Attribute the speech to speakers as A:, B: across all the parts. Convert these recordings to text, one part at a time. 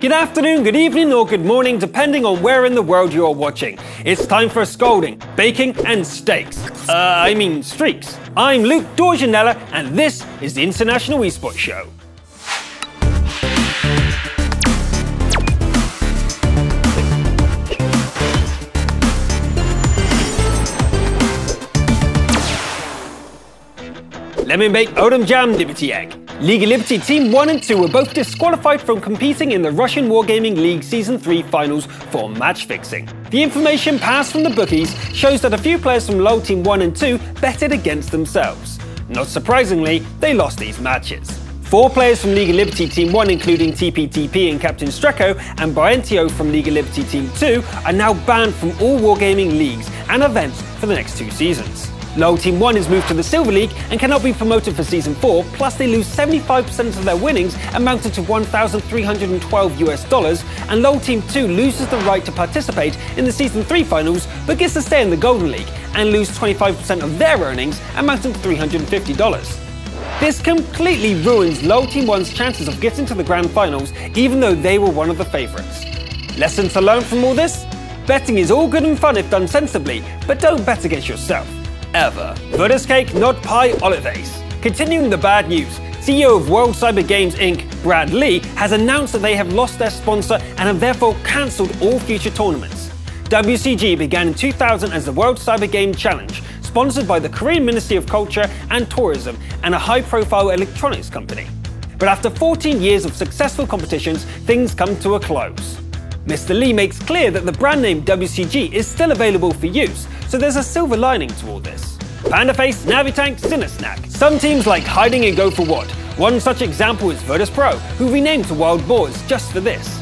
A: Good afternoon, good evening or good morning depending on where in the world you are watching. It's time for scolding, baking and steaks. Streaks. I'm Luke Dorjan Kneller and this is the International eSports Show. Lemon Bake Odom Jam Liberty Egg. League of Liberty Team 1 and 2 were both disqualified from competing in the Russian Wargaming League Season 3 finals for match fixing. The information passed from the bookies shows that a few players from LoL Team 1 and 2 betted against themselves. Not surprisingly, they lost these matches. 4 players from League of Liberty Team 1, including TPTP and Captain Strecco, and Brientio from League of Liberty Team 2, are now banned from all Wargaming leagues and events for the next 2 seasons. LoL Team 1 is moved to the Silver League and cannot be promoted for Season 4, plus they lose 75% of their winnings, amounting to $1,312 and LoL Team 2 loses the right to participate in the Season 3 finals, but gets to stay in the Golden League and lose 25% of their earnings, amounting to $350. This completely ruins LoL Team 1's chances of getting to the Grand Finals, even though they were one of the favourites. Lesson to learn from all this? Betting is all good and fun if done sensibly, but don't bet against yourself. Ever. Buddha's cake, not pie, Olives. Continuing the bad news, CEO of World Cyber Games Inc., Brad Lee, has announced that they have lost their sponsor and have therefore cancelled all future tournaments. WCG began in 2000 as the World Cyber Game Challenge, sponsored by the Korean Ministry of Culture and Tourism and a high-profile electronics company. But after 14 years of successful competitions, things come to a close. Mr. Lee makes clear that the brand name WCG is still available for use, so there's a silver lining to all this. Pandaface, Navitank, Cinesnack. Some teams like hiding and go for what. One such example is Virtus.pro, who renamed to Wild Boars just for this.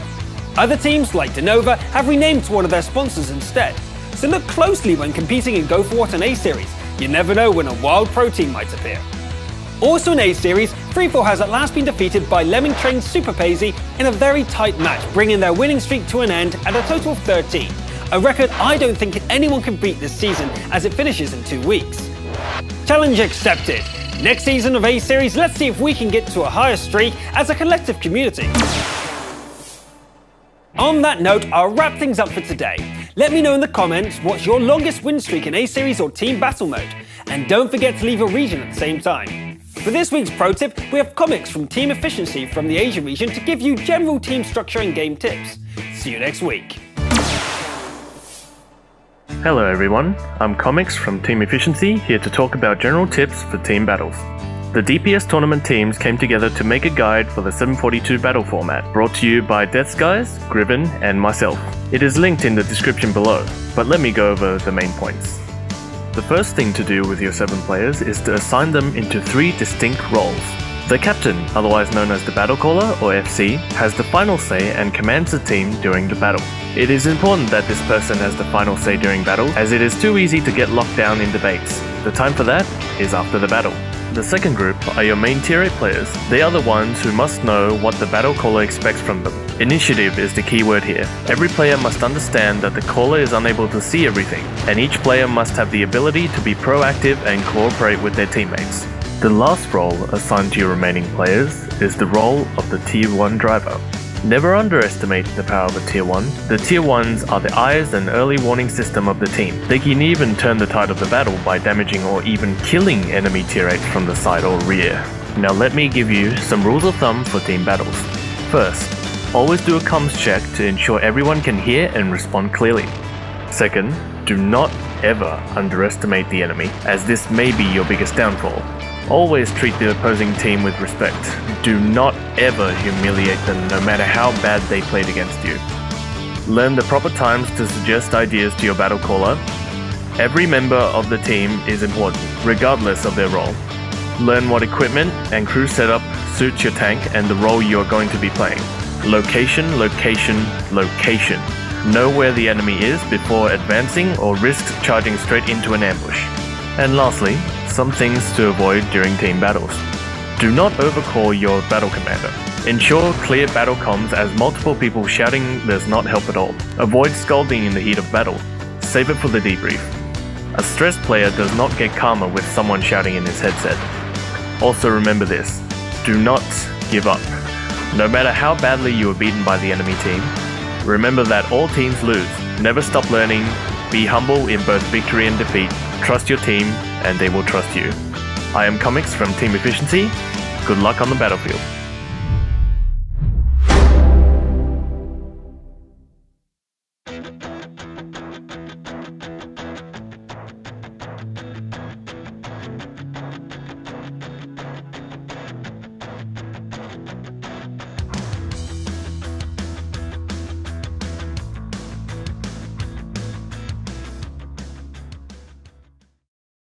A: Other teams like Denova have renamed to one of their sponsors instead. So look closely when competing in Go For What and A-Series. You never know when a wild pro team might appear. Also in A-Series, Freefall has at last been defeated by Lemming Train's Super Paisy in a very tight match, bringing their winning streak to an end at a total of 13. A record I don't think anyone can beat this season, as it finishes in 2 weeks. Challenge accepted. Next season of A-Series, let's see if we can get to a higher streak as a collective community. On that note, I'll wrap things up for today. Let me know in the comments what's your longest win streak in A-Series or Team Battle Mode. And don't forget to leave a region at the same time. For this week's pro tip, we have comics from Team Efficiency from the Asia region to give you general team structure and game tips. See you next week.
B: Hello everyone, I'm Comics from Team Efficiency, here to talk about general tips for team battles. The DPS tournament teams came together to make a guide for the 742 battle format, brought to you by Deathskies, Griven, and myself. It is linked in the description below, but let me go over the main points. The first thing to do with your 7 players is to assign them into 3 distinct roles. The captain, otherwise known as the battle caller or FC, has the final say and commands the team during the battle. It is important that this person has the final say during battle, as it is too easy to get locked down in debates. The time for that is after the battle. The second group are your main tier 8 players. They are the ones who must know what the battle caller expects from them. Initiative is the key word here. Every player must understand that the caller is unable to see everything, and each player must have the ability to be proactive and cooperate with their teammates. The last role assigned to your remaining players is the role of the Tier 1 driver. Never underestimate the power of a Tier 1. The Tier 1s are the eyes and early warning system of the team. They can even turn the tide of the battle by damaging or even killing enemy Tier 8 from the side or rear. Now let me give you some rules of thumb for team battles. First, always do a comms check to ensure everyone can hear and respond clearly. Second, do not ever underestimate the enemy, as this may be your biggest downfall. Always treat the opposing team with respect. Do not ever humiliate them no matter how bad they played against you. Learn the proper times to suggest ideas to your battle caller. Every member of the team is important, regardless of their role. Learn what equipment and crew setup suits your tank and the role you are going to be playing. Location, location, location. Know where the enemy is before advancing or risk charging straight into an ambush. And lastly, some things to avoid during team battles. Do not overcall your battle commander. Ensure clear battle comms, as multiple people shouting does not help at all. Avoid scolding in the heat of battle. Save it for the debrief. A stressed player does not get calmer with someone shouting in his headset. Also remember this, do not give up. No matter how badly you were beaten by the enemy team, remember that all teams lose. Never stop learning, be humble in both victory and defeat, trust your team, and they will trust you. I am Comics from Team Efficiency. Good luck on the battlefield.